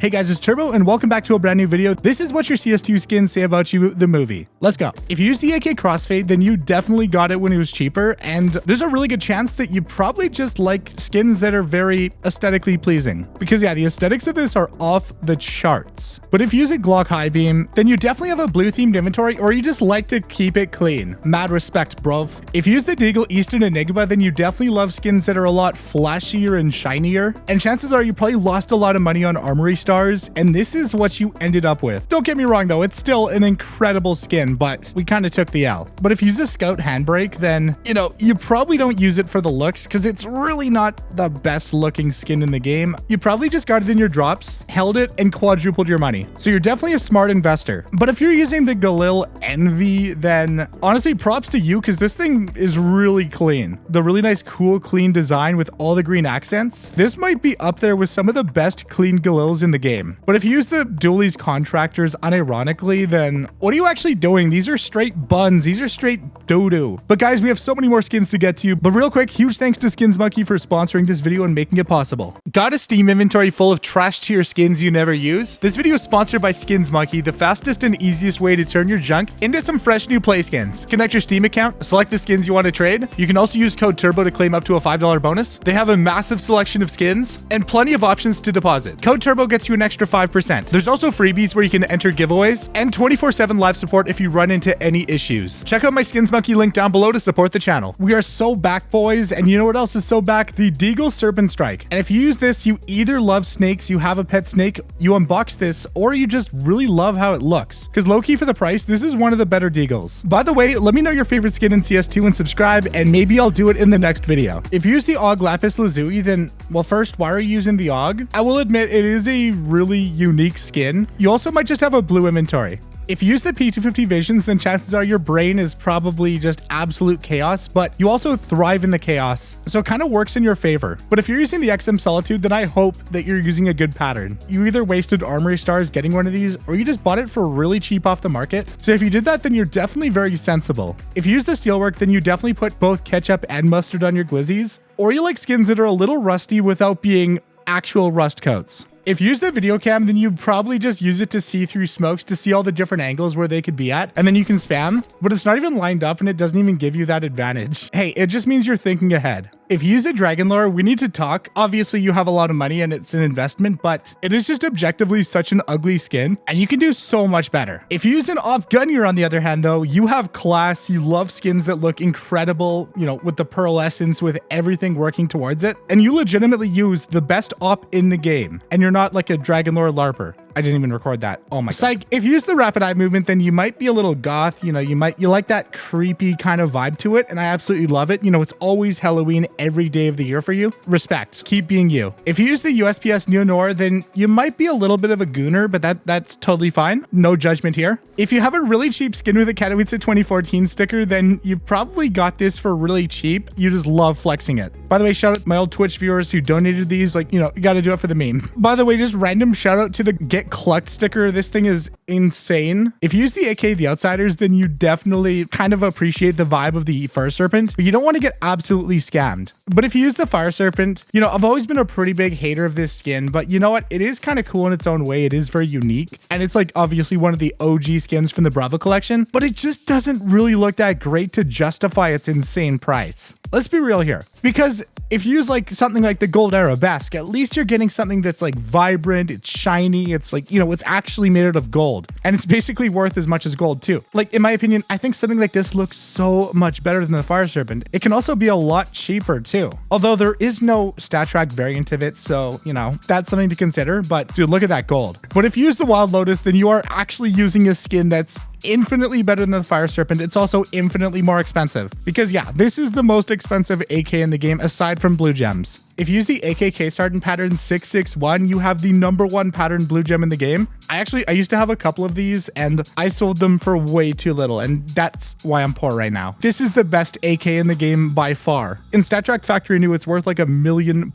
Hey guys, it's Turbo and welcome back to a brand new video. This is what your CS2 skins say about you, the movie. Let's go. If you use the AK Crossfade, then you definitely got it when it was cheaper, and there's a really good chance that you probably just like skins that are very aesthetically pleasing. Because yeah, the aesthetics of this are off the charts. But if you use a Glock High Beam, then you definitely have a blue themed inventory, or you just like to keep it clean. Mad respect, bro. If you use the Deagle Eastern Enigma, then you definitely love skins that are a lot flashier and shinier. And chances are you probably lost a lot of money on armory stars, and this is what you ended up with. Don't get me wrong though, it's still an incredible skin, but we kind of took the L. But if you use a Scout Handbrake, then, you know, you probably don't use it for the looks because it's really not the best looking skin in the game. You probably just got it in your drops, held it, and quadrupled your money. So you're definitely a smart investor. But if you're using the Galil Envy, then honestly, props to you because this thing is really clean. The really nice, cool, clean design with all the green accents. This might be up there with some of the best clean Galils in the game. But if you use the Dooley's Contractors unironically, then what are you actually doing? These are straight buns. These are straight doo-doo. But guys, we have so many more skins to get to. But real quick, huge thanks to Skins Monkey for sponsoring this video and making it possible. Got a Steam inventory full of trash tier skins you never use? This video is sponsored by Skins Monkey, the fastest and easiest way to turn your junk into some fresh new play skins. Connect your Steam account, select the skins you want to trade. You can also use code TURBO to claim up to a $5 bonus. They have a massive selection of skins and plenty of options to deposit. Code TURBO gets you an extra 5%. There's also freebies where you can enter giveaways and 24/7 live support if you run into any issues. Check out my Skins Monkey link down below to support the channel. We are so back, boys, and you know what else is so back? The Deagle Serpent Strike. And if you use this, you either love snakes, you have a pet snake, you unbox this, or you just really love how it looks. Because low-key for the price, this is one of the better Deagles. By the way, let me know your favorite skin in CS2 and subscribe, and maybe I'll do it in the next video. If you use the AUG Lapis Lazuli, then, well, first, why are you using the AUG? I will admit it is a really unique skin. You also might just have a blue inventory. If you use the P250 Visions, then chances are your brain is probably just absolute chaos, but you also thrive in the chaos, so it kind of works in your favor. But if you're using the XM Solitude, then I hope that you're using a good pattern. You either wasted armory stars getting one of these, or you just bought it for really cheap off the market. So if you did that, then you're definitely very sensible. If you use the Steelwork, then you definitely put both ketchup and mustard on your glizzies, or you like skins that are a little rusty without being actual rust coats. If you use the video cam, then you probably just use it to see through smokes to see all the different angles where they could be at, and then you can spam, but it's not even lined up and it doesn't even give you that advantage. Hey, it just means you're thinking ahead. If you use a Dragon Lore, we need to talk. Obviously, you have a lot of money and it's an investment, but it is just objectively such an ugly skin, and you can do so much better. If you use an Off Gunyer, on the other hand, though, you have class, you love skins that look incredible, you know, with the Pearl Essence, with everything working towards it, and you legitimately use the best op in the game, and you're not like a Dragon Lore LARPer. I didn't even record that. Oh my god. Like, if you use the rapid eye movement, then you might be a little goth. You know, you like that creepy kind of vibe to it, and I absolutely love it. You know, it's always Halloween every day of the year for you. Respect. Keep being you. If you use the USPS Neo Noir, then you might be a little bit of a gooner, but that's totally fine. No judgment here. If you have a really cheap skin with a Katowice 2014 sticker, then you probably got this for really cheap. You just love flexing it. By the way, shout out my old Twitch viewers who donated these. Like, you know, you got to do it for the meme. By the way, just random shout out to the Get Clucked sticker. This thing is insane. If you use the AK The Outsiders, then you definitely kind of appreciate the vibe of the Fire Serpent, but you don't want to get absolutely scammed. But if you use the Fire Serpent, you know, I've always been a pretty big hater of this skin, but you know what? It is kind of cool in its own way. It is very unique, and it's like obviously one of the OG skins from the Bravo collection, but it just doesn't really look that great to justify its insane price. Let's be real here, because if you use like something like the Gold Arabesque, at least you're getting something that's like vibrant, it's shiny, it's like, you know, it's actually made out of gold, and it's basically worth as much as gold too. Like, in my opinion, I think something like this looks so much better than the Fire Serpent. It can also be a lot cheaper too, although there is no stat track variant of it, so, you know, that's something to consider. But dude, look at that gold. But if you use the Wild Lotus, then you are actually using a skin that's infinitely better than the Fire Serpent. It's also infinitely more expensive, because yeah, this is the most expensive AK in the game aside from blue gems. If you use the AKK Sergeant pattern 661, you have the #1 pattern blue gem in the game. I used to have a couple of these and I sold them for way too little, and that's why I'm poor right now. This is the best AK in the game by far. In StatTrack Factory New, it's worth like $1 million+.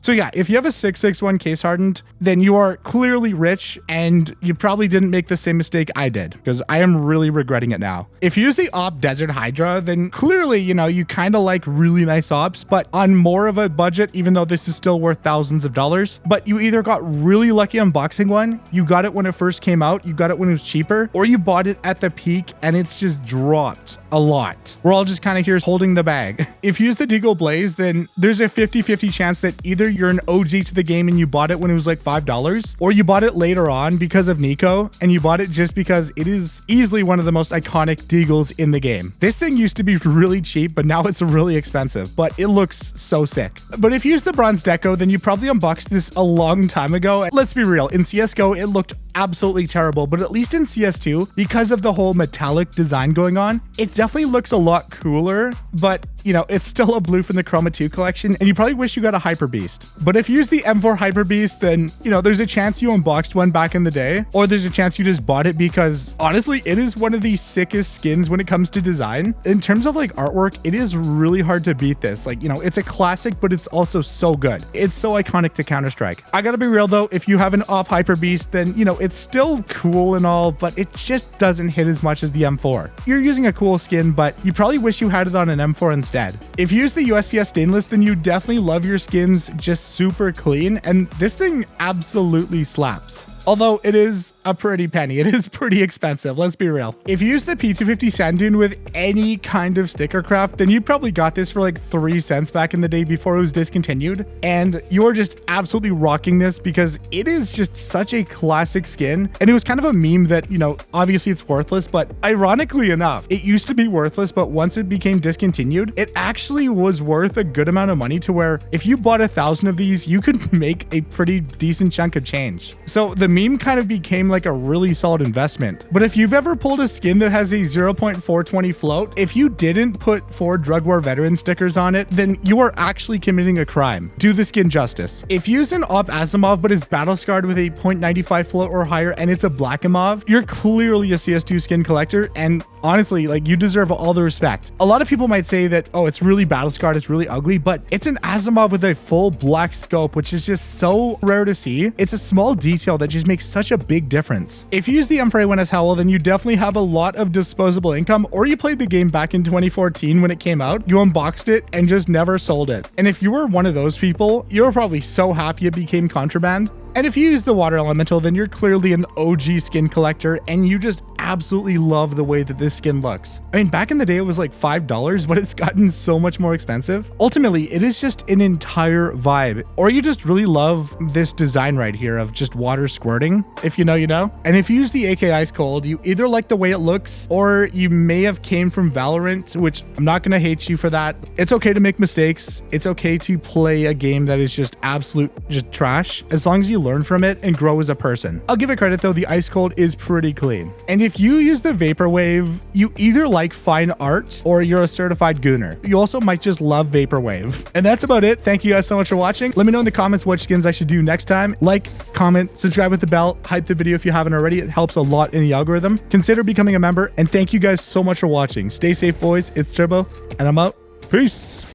So yeah, if you have a 661 case hardened, then you are clearly rich, and you probably didn't make the same mistake I did, because I am really regretting it now. If you use the Op Desert Hydra, then clearly, you know, you kind of like really nice ops, but on more of a with budget, even though this is still worth thousands of dollars. But you either got really lucky unboxing one, you got it when it first came out, you got it when it was cheaper, or you bought it at the peak and it's just dropped a lot. We're all just kind of here holding the bag. If you use the Deagle Blaze, then there's a 50-50 chance that either you're an OG to the game and you bought it when it was like $5, or you bought it later on because of Nico, and you bought it just because it is easily one of the most iconic Deagles in the game. This thing used to be really cheap, but now it's really expensive, but it looks so sick. But if you use the Bronze Deco, then you probably unboxed this a long time ago. Let's be real, in CSGO, it looked absolutely terrible, but at least in CS2, because of the whole metallic design going on, it definitely looks a lot cooler, but you know, it's still a blue from the Chroma 2 collection, and you probably wish you got a Hyper Beast. But if you use the M4 Hyper Beast, then, you know, there's a chance you unboxed one back in the day, or there's a chance you just bought it because, honestly, it is one of the sickest skins when it comes to design. In terms of, like, artwork, it is really hard to beat this. Like, you know, it's a classic, but it's also so good. It's so iconic to Counter-Strike. I gotta be real, though, if you have an off Hyper Beast, then, you know, it's still cool and all, but it just doesn't hit as much as the M4. You're using a cool skin, but you probably wish you had it on an M4 instead. If you use the USPS stainless, then you definitely love your skins just super clean, and this thing absolutely slaps. Although it is a pretty penny. It is pretty expensive, let's be real. If you use the P250 Sand Dune with any kind of sticker craft, then you probably got this for like 3 cents back in the day before it was discontinued. And you're just absolutely rocking this because it is just such a classic skin. And it was kind of a meme that, you know, obviously it's worthless, but ironically enough, it used to be worthless, but once it became discontinued, it actually was worth a good amount of money to where if you bought 1,000 of these, you could make a pretty decent chunk of change. So the meme kind of became like a really solid investment. But if you've ever pulled a skin that has a 0.420 float, if you didn't put 4 Drug War veteran stickers on it, then you are actually committing a crime. Do the skin justice. If you use an Op Asimov but is battle scarred with a 0.95 float or higher and it's a Black Amov, you're clearly a CS2 skin collector, and honestly, like, you deserve all the respect. A lot of people might say that, oh, it's really battle scarred, it's really ugly, but it's an Asimov with a full black scope, which is just so rare to see. It's a small detail that just makes such a big difference. If you use the M4A1 as Howl, then you definitely have a lot of disposable income, or you played the game back in 2014 when it came out, you unboxed it and just never sold it. And if you were one of those people, you were probably so happy it became contraband. And if you use the Water Elemental, then you're clearly an OG skin collector and you just absolutely love the way that this skin looks. I mean, back in the day, it was like $5, but it's gotten so much more expensive. Ultimately, it is just an entire vibe. Or you just really love this design right here of just water squirting. If you know, you know. And if you use the AK Ice Cold, you either like the way it looks, or you may have came from Valorant, which I'm not gonna hate you for that. It's okay to make mistakes. It's okay to play a game that is just just trash, as long as you learn from it and grow as a person. I'll give it credit though, the Ice Cold is pretty clean. And if you use the Vaporwave, you either like fine art or you're a certified gooner. You also might just love Vaporwave. And that's about it. Thank you guys so much for watching. Let me know in the comments what skins I should do next time. Like, comment, subscribe with the bell, hype the video if you haven't already. It helps a lot in the algorithm. Consider becoming a member, and thank you guys so much for watching. Stay safe, boys. It's Turbo, and I'm out. Peace.